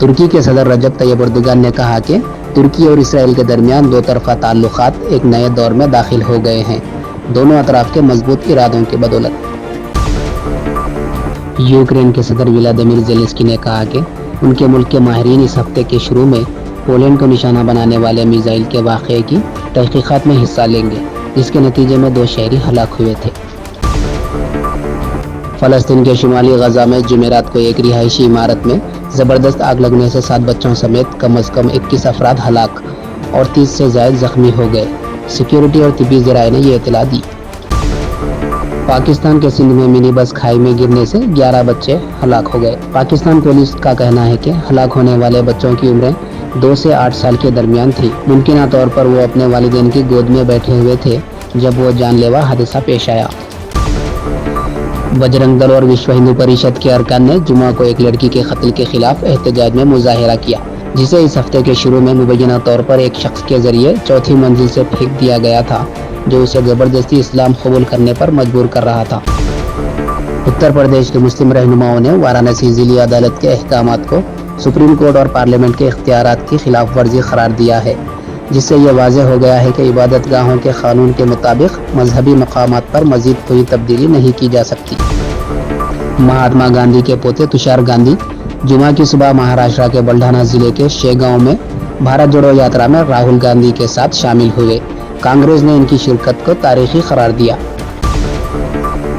तुर्की के सदर रजब Tayyip Erdogan ने कहा कि तुर्की और इसराइल के दरमियान दो तरफा ताल्लुकात एक नए दौर में दाखिल हो गए हैं, दोनों अतराफ के मजबूत इरादों की बदौलत। यूक्रेन के सदर व्लादिमीर ज़ेलेंस्की ने कहा कि उनके मुल्क के माहिरीन इस हफ्ते के शुरू में पोलैंड को निशाना बनाने वाले मिसाइल के वाक़े की तहकीकात में हिस्सा लेंगे, जिसके नतीजे में 2 शहरी हलाक हुए थे। फ़लस्तीन के शुमाली गजा में जुमेरात को एक रिहायशी इमारत में ज़बरदस्त आग लगने से 7 बच्चों समेत कम अज़ कम 21 अफराद हलाक और 30 से ज़ायद जख्मी हो गए। सिक्योरिटी और तिब्बी ज़राए ने यह इत्तला दी। पाकिस्तान के सिंध में मिनी बस खाई में गिरने से 11 बच्चे हलाक हो गए। पाकिस्तान पुलिस का कहना है कि हलाक होने वाले बच्चों की उम्रें 2 से 8 साल के दरमियान थी। मुमकिन तौर पर वो अपने वालिदैन की गोद में बैठे हुए थे जब वो जानलेवा हादसा पेश आया। बजरंग दल और विश्व हिंदू परिषद के अरकान ने जुमा को एक लड़की के कत्ल के खिलाफ एहतजाज में मुजाहिरा किया, जिसे इस हफ्ते के शुरू में मुबैना तौर पर एक शख्स के जरिए चौथी मंजिल से फेंक दिया गया था, जो उसे जबरदस्ती इस्लाम कबूल करने पर मजबूर कर रहा था। उत्तर प्रदेश के मुस्लिम रहनुमाओं ने वाराणसी जिली अदालत के अहकामात को सुप्रीम कोर्ट और पार्लियामेंट के इख्तियारात की खिलाफ वर्जी करार दिया है, जिससे यह वाज़ेह हो गया है कि इबादत गाहों के कानून के मुताबिक मजहबी मकामात पर मजीद कोई तब्दीली नहीं की जा सकती। महात्मा गांधी के पोते तुषार गांधी जुमा की सुबह महाराष्ट्र के बुलढाना जिले के शेगांव में भारत जोड़ो यात्रा में राहुल गांधी के साथ शामिल हुए। कांग्रेस ने इनकी शिरकत को तारीखी करार दिया।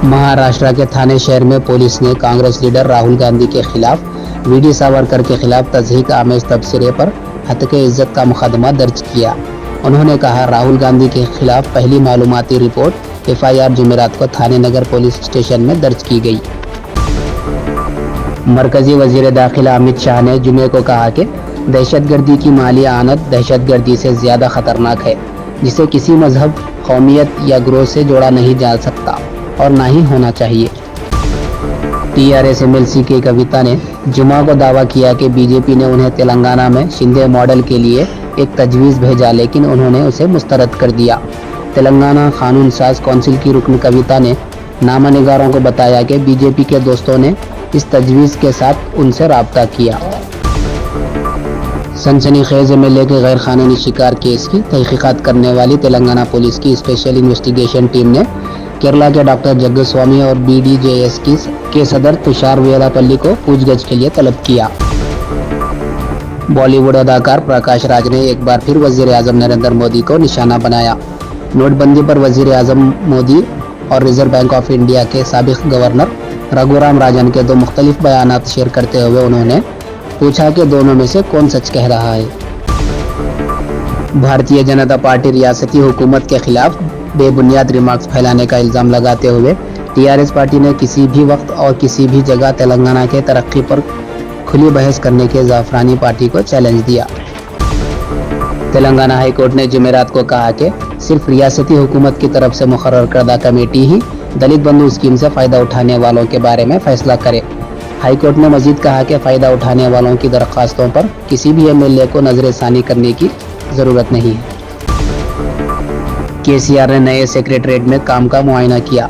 महाराष्ट्र के थाने शहर में पुलिस ने कांग्रेस लीडर राहुल गांधी के खिलाफ वीडी सावरकर के खिलाफ तज़हीक आमेज तबसरे पर हत्के इज्जत का मुकदमा दर्ज किया। उन्होंने कहा, राहुल गांधी के खिलाफ पहली मालूमाती रिपोर्ट FIR जुमेरात को थाने नगर पुलिस स्टेशन में दर्ज की गई। मरकजी वजीर दाखिला अमित शाह ने जुमे को कहा कि दहशतगर्दी की माली आनत दहशतगर्दी से ज़्यादा खतरनाक है, जिसे किसी मजहब, कौमियत या ग्रोह से जोड़ा नहीं जा सकता और ना ही होना चाहिए। TRS MLC की कविता ने जुमा को दावा किया कि बीजेपी ने उन्हें तेलंगाना में शिंदे मॉडल के लिए एक तजवीज़ भेजा, लेकिन उन्होंने उसे मुस्तरद कर दिया। तेलंगाना कानून साज कौंसिल की रुकन कविता ने नामानिगारों को बताया कि बीजेपी के दोस्तों ने इस तजवीज़ के साथ उनसे राब्ता किया। सनसनीखेज MLA के गैर कानूनी शिकार केस की तहकीकात करने वाली तेलंगाना पुलिस की स्पेशल इन्वेस्टिगेशन टीम ने केरला के डॉक्टर जग्गस्वामी और BDJS के सदर तुषार वेलापल्ली को पूछगछ के लिए तलब किया। बॉलीवुड अदाकार प्रकाश राज ने एक बार फिर वजीर आजम नरेंद्र मोदी को निशाना बनाया। नोटबंदी पर वजीर आजम मोदी और रिजर्व बैंक ऑफ इंडिया के साबिक गवर्नर रघुराम राजन के 2 मुख्तलिफ बयानात शेयर करते हुए उन्होंने पूछा कि दोनों में से कौन सच कह रहा है। भारतीय जनता पार्टी रियासती हुकूमत के खिलाफ बेबुनियाद रिमार्क्स फैलाने का इल्ज़ाम लगाते हुए TRS पार्टी ने किसी भी वक्त और किसी भी जगह तेलंगाना के तरक्की पर खुली बहस करने के जाफरानी पार्टी को चैलेंज दिया। तेलंगाना हाई कोर्ट ने जुमेरात को कहा कि सिर्फ रियासती हुकूमत की तरफ से मुकर्रर करदा कमेटी ही दलित बंधु स्कीम से फ़ायदा उठाने वालों के बारे में फैसला करे। हाई कोर्ट ने मजीद कहा कि फ़ायदा उठाने वालों की दरख्वास्तों पर किसी भी MLA को नज़रसानी करने की ज़रूरत नहीं है। KCR ने नए सेक्रेटरीट में काम का मुआयना किया।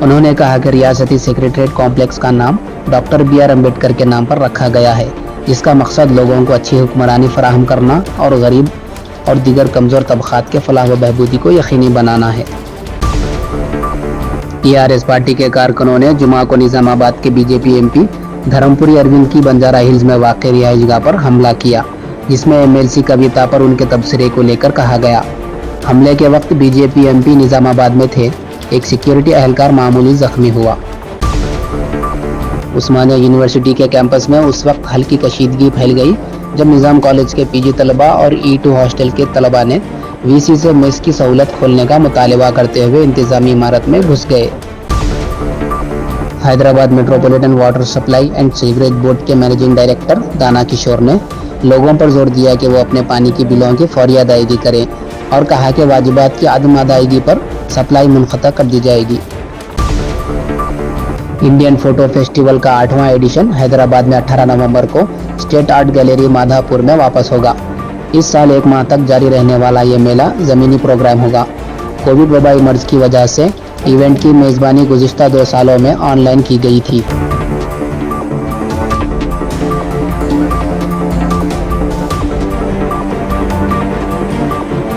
उन्होंने कहा कि रियासती सेक्रेटरीट कॉम्प्लेक्स का नाम डॉक्टर BR अम्बेडकर के नाम पर रखा गया है, जिसका मकसद लोगों को अच्छी हुक्मरानी फराहम करना और गरीब और दीगर कमज़ोर तबक़ात के फलाह व बहबूदी को यकीनी बनाना है। TRS पार्टी के कारकुनों ने जुमा को निज़ामाबाद के BJP MP धर्मपुरी अरविंद की बंजारा हिल्स में वाक़ रिहाइशगाह पर हमला किया, जिसमें MLC कविता पर उनके तबसरे को लेकर कहा गया। हमले के वक्त BJP MP निज़ामाबाद में थे। एक सिक्योरिटी एहलकार मामूली जख्मी हुआ। उस्मानिया यूनिवर्सिटी के कैंपस में उस वक्त हल्की कशीदगी फैल गई जब निज़ाम कॉलेज के PG तलबा और E2 हॉस्टल के तलबा ने VC से मेस की सहूलत खोलने का मुतालबा करते हुए इंतजामी इमारत में घुस गए। Hyderabad metropolitan water supply and sewerage board के मैनेजिंग डायरेक्टर दाना किशोर ने लोगों पर जोर दिया कि वो अपने पानी की बिलों की फौरी अदायगी करें और कहा कि वाजिबात की अदम अदायगी पर सप्लाई मुनक़ता कर दी जाएगी। इंडियन फोटो फेस्टिवल का 8वां एडिशन हैदराबाद में 18 नवंबर को स्टेट आर्ट गैलरी माधापुर में वापस होगा। इस साल 1 माह तक जारी रहने वाला ये मेला ज़मीनी प्रोग्राम होगा। कोविड वबाई मर्ज की वजह से इवेंट की मेज़बानी गुज़िश्ता 2 सालों में ऑनलाइन की गई थी।